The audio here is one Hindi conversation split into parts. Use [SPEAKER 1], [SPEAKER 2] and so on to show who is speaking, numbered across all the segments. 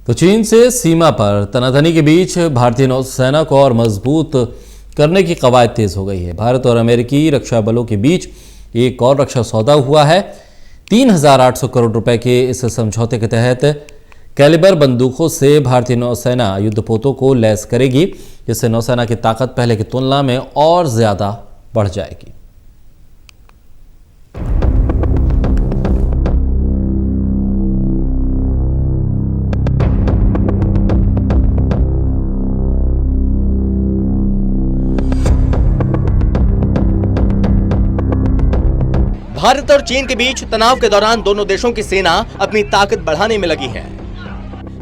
[SPEAKER 1] तो चीन से सीमा पर तनातनी के बीच भारतीय नौसेना को और मजबूत करने की कवायद तेज हो गई है। भारत और अमेरिकी रक्षा बलों के बीच एक और रक्षा सौदा हुआ है। 3,800 करोड़ रुपए के इस समझौते के तहत कैलिबर बंदूकों से भारतीय नौसेना युद्धपोतों को लैस करेगी, जिससे नौसेना की ताकत पहले की तुलना में और ज्यादा बढ़ जाएगी।
[SPEAKER 2] भारत और चीन के बीच तनाव के दौरान दोनों देशों की सेना अपनी ताकत बढ़ाने में लगी है।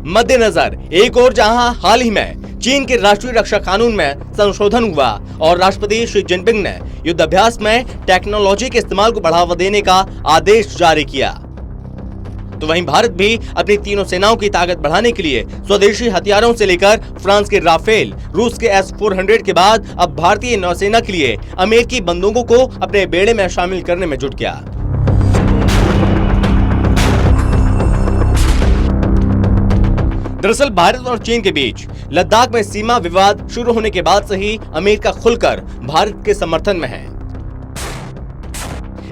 [SPEAKER 2] मद्देनजर एक ओर जहां हाल ही में चीन के राष्ट्रीय रक्षा कानून में संशोधन हुआ और राष्ट्रपति शी जिनपिंग ने युद्ध अभ्यास में टेक्नोलॉजी के इस्तेमाल को बढ़ावा देने का आदेश जारी किया, तो वहीं भारत भी अपनी तीनों सेनाओं की ताकत बढ़ाने के लिए स्वदेशी हथियारों से लेकर फ्रांस के राफेल, रूस के S-400 के बाद अब भारतीय नौसेना के लिए अमेरिकी बंदूकों को अपने बेड़े में शामिल करने में जुट गया। दरअसल भारत और चीन के बीच लद्दाख में सीमा विवाद शुरू होने के बाद से ही अमेरिका खुलकर भारत के समर्थन में है।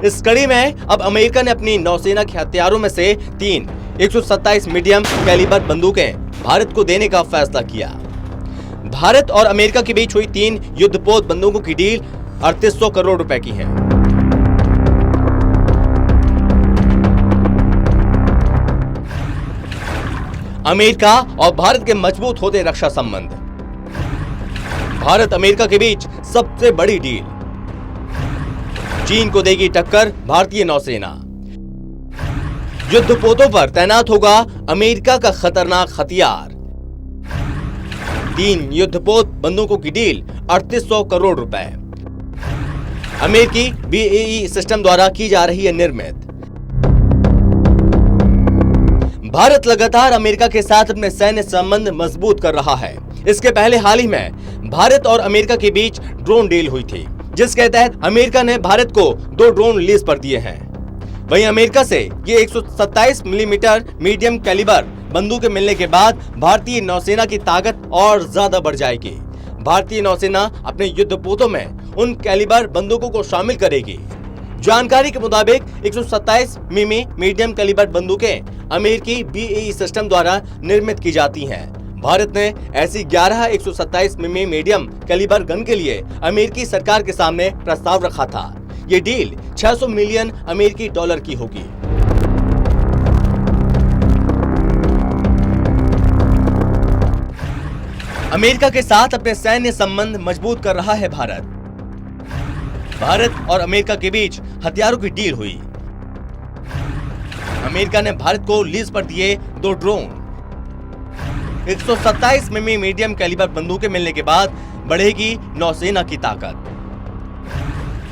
[SPEAKER 2] इस कड़ी में अब अमेरिका ने अपनी नौसेना के हथियारों में से 3 127 मीडियम कैलिबर बंदूकें भारत को देने का फैसला किया। भारत और अमेरिका के बीच हुई 3 युद्धपोत बंदूकों की डील 3800 करोड़ रुपए की है। अमेरिका और भारत के मजबूत होते रक्षा संबंध। भारत अमेरिका के बीच सबसे बड़ी डील। चीन को देगी टक्कर भारतीय नौसेना। युद्धपोतों पर तैनात होगा अमेरिका का खतरनाक हथियार। 3 युद्धपोत बंदूकों की डील 3800 करोड़ रुपए। अमेरिकी BAE सिस्टम द्वारा की जा रही है निर्मित। भारत लगातार अमेरिका के साथ अपने सैन्य संबंध मजबूत कर रहा है। इसके पहले हाल ही में भारत और अमेरिका के बीच ड्रोन डील हुई थी, जिसके तहत अमेरिका ने भारत को 2 ड्रोन लीज पर दिए हैं। वहीं अमेरिका से ये 127 मिलीमीटर मीडियम कैलिबर बंदूकें मिलने के बाद भारतीय नौसेना की ताकत और ज्यादा बढ़ जाएगी। भारतीय नौसेना अपने युद्धपोतों में उन कैलिबर बंदूकों को शामिल करेगी। जानकारी के मुताबिक 127 मिमी मीडियम कैलिबर बंदूकें अमेरिकी BAE सिस्टम द्वारा निर्मित की जाती हैं। भारत ने ऐसी 11 127 मिमी मीडियम कैलिबर गन के लिए अमेरिकी सरकार के सामने प्रस्ताव रखा था। ये डील 600 मिलियन अमेरिकी डॉलर की होगी। अमेरिका के साथ अपने सैन्य संबंध मजबूत कर रहा है भारत। भारत और अमेरिका के बीच हथियारों की डील हुई। अमेरिका ने भारत को लीज पर दिए 2 ड्रोन। 127 मिमी मीडियम कैलिबर बंदूकें मिलने के बाद बढ़ेगी नौसेना की ताकत।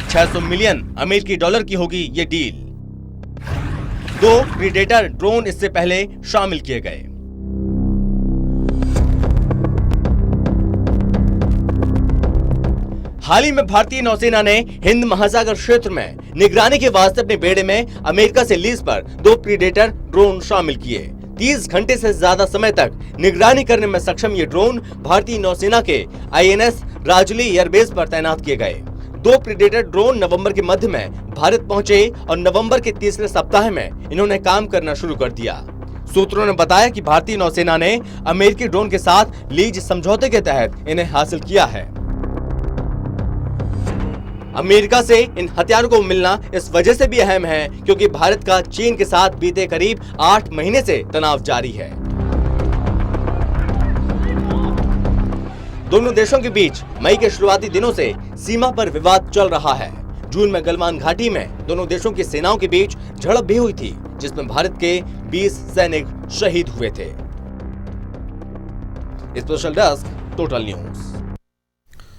[SPEAKER 2] 600 मिलियन अमेरिकी डॉलर की होगी ये डील। 2 प्रीडेटर ड्रोन इससे पहले शामिल किए गए। हाल ही में भारतीय नौसेना ने हिंद महासागर क्षेत्र में निगरानी के वास्ते अपने बेड़े में अमेरिका से लीज पर 2 प्रीडेटर ड्रोन शामिल किए। 30 घंटे से ज्यादा समय तक निगरानी करने में सक्षम ये ड्रोन भारतीय नौसेना के INS राजौली एयरबेस पर तैनात किए गए। 2 प्रीडेटर ड्रोन नवंबर के मध्य में भारत पहुंचे और नवंबर के तीसरे सप्ताह में इन्होंने काम करना शुरू कर दिया। सूत्रों ने बताया कि भारतीय नौसेना ने अमेरिकी ड्रोन के साथ लीज समझौते के तहत इन्हें हासिल किया है। अमेरिका से इन हथियारों को मिलना इस वजह से भी अहम है क्योंकि भारत का चीन के साथ बीते करीब 8 महीने से तनाव जारी है। दोनों देशों के बीच मई के शुरुआती दिनों से सीमा पर विवाद चल रहा है। जून में गलवान घाटी में दोनों देशों की सेनाओं के बीच झड़प भी हुई थी, जिसमें भारत के 20 सैनिक शहीद हुए थे। Special desk, total news.